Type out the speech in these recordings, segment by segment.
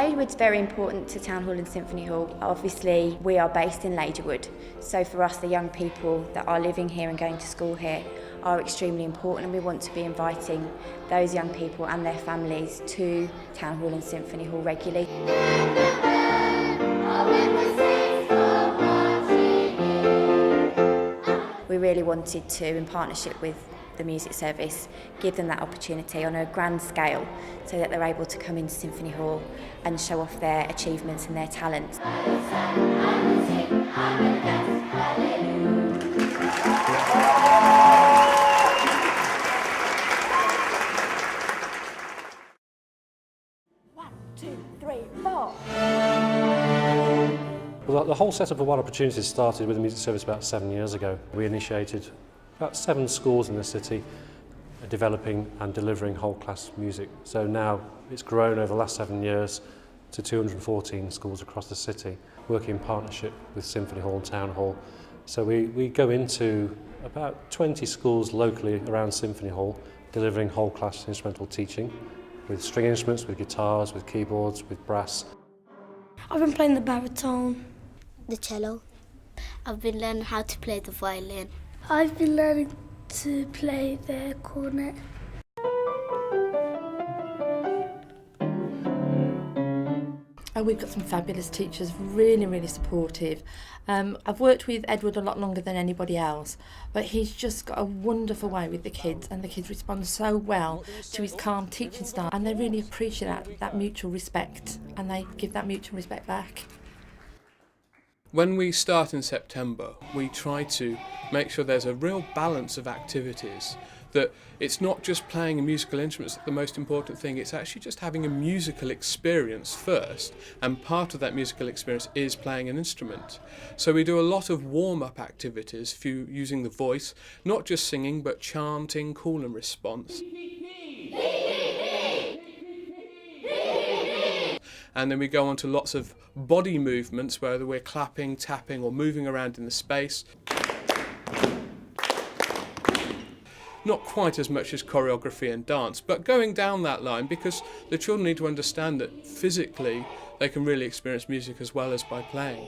Ladywood's very important to Town Hall and Symphony Hall. Obviously, we are based in Ladywood, so for us, the young people that are living here and going to school here are extremely important, and we want to be inviting those young people and their families to Town Hall and Symphony Hall regularly. We really wanted to, in partnership with the music service, give them that opportunity on a grand scale so that they're able to come into Symphony Hall and show off their achievements and their talents. One, two, three, four. Well, the whole setup of What Opportunities started with the music service about 7 years ago. We initiated about 7 schools in the city developing and delivering whole-class music. So now it's grown over the last 7 years to 214 schools across the city, working in partnership with Symphony Hall and Town Hall. So we go into about 20 schools locally around Symphony Hall, delivering whole-class instrumental teaching with string instruments, with guitars, with keyboards, with brass. I've been playing the baritone. The cello. I've been learning how to play the violin. I've been learning to play the cornet. We've got some fabulous teachers, really supportive. I've worked with Edward a lot longer than anybody else, but he's just got a wonderful way with the kids, and the kids respond so well to his calm teaching style, and they really appreciate that mutual respect, and they give that mutual respect back. When we start in September, we try to make sure there's a real balance of activities, that it's not just playing a musical instrument that's the most important thing, it's actually just having a musical experience first, and part of that musical experience is playing an instrument. So we do a lot of warm-up activities using the voice, not just singing but chanting, call and response. And then we go on to lots of body movements, whether we're clapping, tapping or moving around in the space. Not quite as much as choreography and dance, but going down that line, because the children need to understand that physically they can really experience music as well as by playing.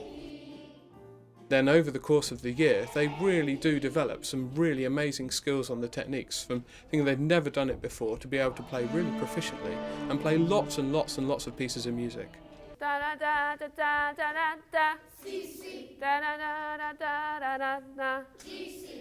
Then over the course of the year, they really do develop some really amazing skills on the techniques, from thinking they've never done it before to be able to play really proficiently and play lots and lots and lots of pieces of music.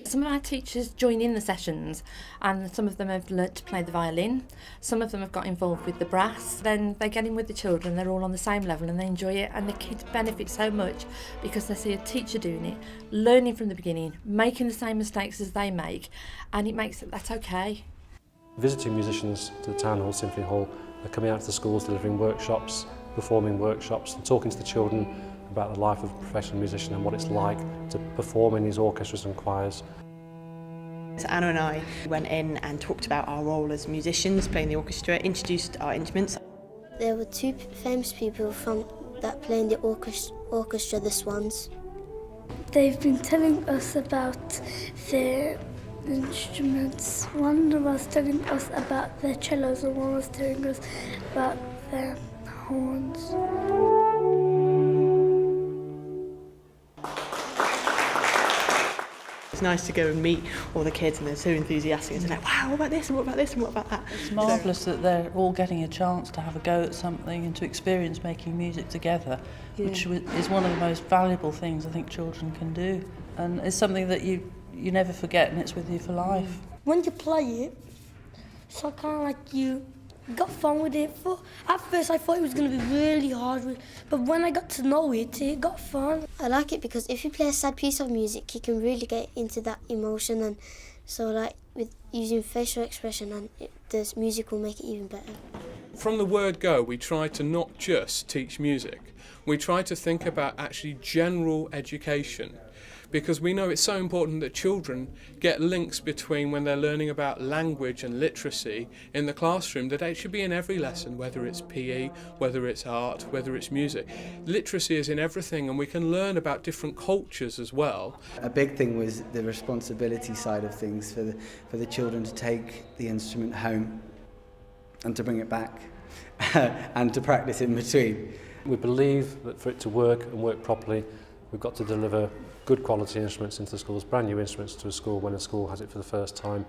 Some of our teachers join in the sessions, and some of them have learnt to play the violin, some of them have got involved with the brass. Then they get in with the children, they're all on the same level and they enjoy it, and the kids benefit so much because they see a teacher doing it, learning from the beginning, making the same mistakes as they make, and it makes it, that's okay. Visiting musicians to the Town Hall, Symphony Hall are coming out to the schools, delivering workshops, performing workshops and talking to the children about the life of a professional musician and what it's like to perform in these orchestras and choirs. So Anna and I went in and talked about our role as musicians, playing the orchestra, introduced our instruments. There were 2 famous people that play in the orchestra, the Swans. They've been telling us about their instruments. One was telling us about their cellos and one was telling us about their horns. It's nice to go and meet all the kids, and they're so enthusiastic, and they're like, wow, what about this and what about this and what about that? It's marvellous that they're all getting a chance to have a go at something and to experience making music together, which is one of the most valuable things I think children can do, and it's something that you never forget, and it's with you for life. When you play it, so kind of like you got fun with it. At first I thought it was going to be really hard, but when I got to know it, it got fun. I like it because if you play a sad piece of music, you can really get into that emotion, and so like with using facial expression, and the music will make it even better. From the word go, we try to not just teach music, we try to think about actually general education, because we know it's so important that children get links between when they're learning about language and literacy in the classroom, that it should be in every lesson, whether it's PE, whether it's art, whether it's music. Literacy is in everything, and we can learn about different cultures as well. A big thing was the responsibility side of things for the children to take the instrument home and to bring it back and to practice in between. We believe that for it to work and work properly, we've got to deliver good quality instruments into the schools, brand new instruments to a school when a school has it for the first time.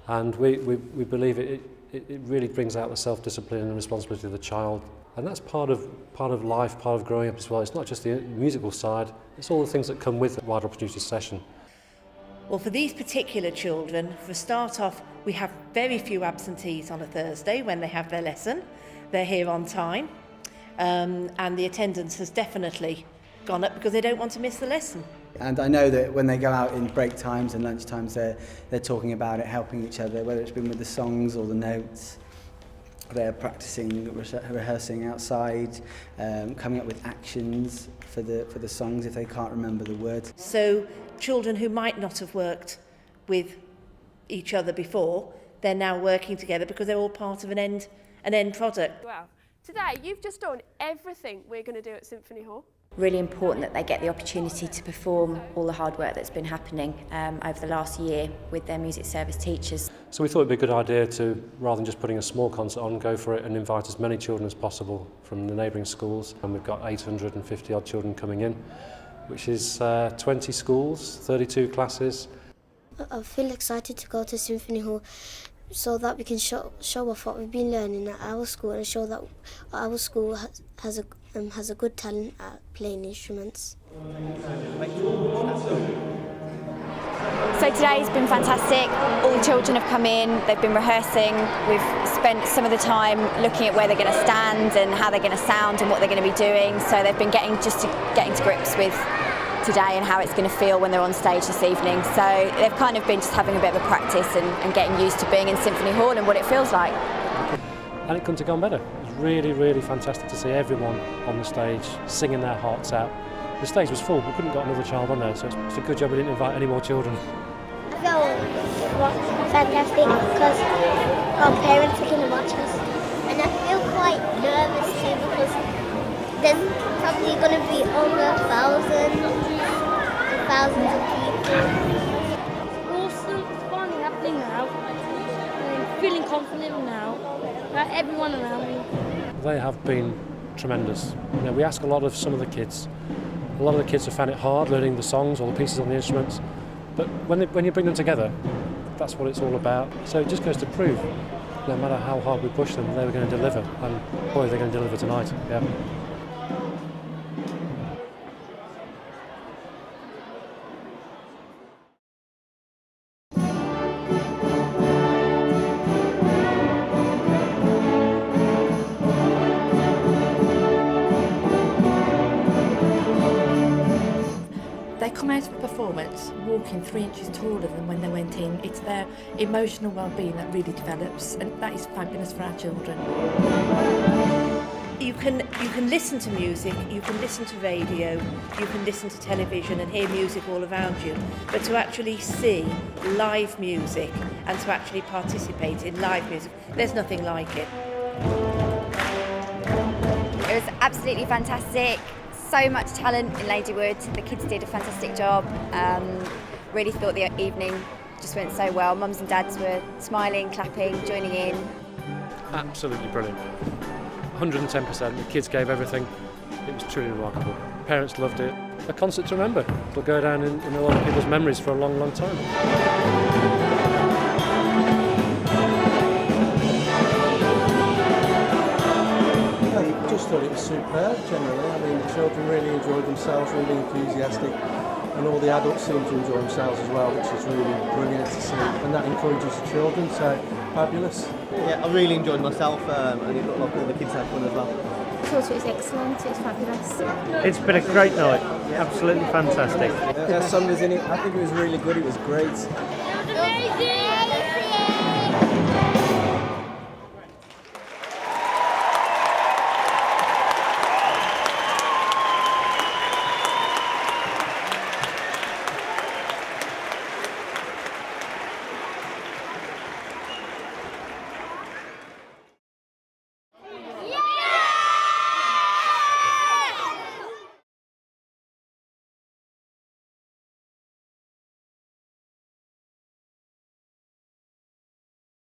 And we believe it really brings out the self-discipline and responsibility of the child. And that's part of life, part of growing up as well. It's not just the musical side, it's all the things that come with the Wider Opportunities session. Well, for these particular children, for a start off, we have very few absentees on a Thursday when they have their lesson. They're here on time, and the attendance has definitely gone up because they don't want to miss the lesson. And I know that when they go out in break times and lunch times, they're talking about it, helping each other, whether it's been with the songs or the notes. They're practicing, rehearsing outside, coming up with actions for the songs if they can't remember the words. So children who might not have worked with each other before, they're now working together because they're all part of an end product. Wow. Today you've just done everything we're going to do at Symphony Hall. Really important that they get the opportunity to perform all the hard work that's been happening over the last year with their music service teachers. So we thought it'd be a good idea to, rather than just putting a small concert on, go for it and invite as many children as possible from the neighbouring schools. And we've got 850 odd children coming in, which is 20 schools, 32 classes. I feel excited to go to Symphony Hall so that we can show off what we've been learning at our school and show that our school has a good talent at playing instruments. So today's been fantastic. All the children have come in, they've been rehearsing. We've spent some of the time looking at where they're going to stand and how they're going to sound and what they're going to be doing. So they've been getting to grips with today and how it's going to feel when they're on stage this evening. So they've kind of been just having a bit of a practice and getting used to being in Symphony Hall and what it feels like. And it couldn't have gone better. It was really, really fantastic to see everyone on the stage singing their hearts out. The stage was full, we couldn't have got another child on there, so it's a good job we didn't invite any more children. I feel fantastic because our parents are going to watch us. And I feel quite nervous too because there's probably going to be over thousands of people. Awesome, it's finally happening now. I'm feeling confident now about everyone around me. They have been tremendous. You know, we ask a lot of some of the kids. A lot of the kids have found it hard learning the songs or the pieces on the instruments, but when you bring them together, that's what it's all about. So it just goes to prove, no matter how hard we push them, they were going to deliver, and boy, they're going to deliver tonight. Yeah. They come out of a performance walking 3 inches taller than when they went in. It's their emotional well-being that really develops, and that is fabulous for our children. You can listen to music, you can listen to radio, you can listen to television and hear music all around you, but to actually see live music and to actually participate in live music, there's nothing like it. It was absolutely fantastic. So much talent in Ladywood. The kids did a fantastic job. Really thought the evening just went so well. Mums and dads were smiling, clapping, joining in. Absolutely brilliant. 110%. The kids gave everything. It was truly remarkable. Parents loved it. A concert to remember. It'll go down in a lot of people's memories for a long, long time. I just thought it was superb generally. I mean, the children really enjoyed themselves, really enthusiastic, and all the adults seemed to enjoy themselves as well, which is really brilliant to see, and that encourages the children, so fabulous. Yeah, I really enjoyed myself, and it looked like all the kids had fun as well. I thought it was excellent, it was fabulous. It's been a great night, absolutely fantastic. There's singers in it, I think it was really good, it was great.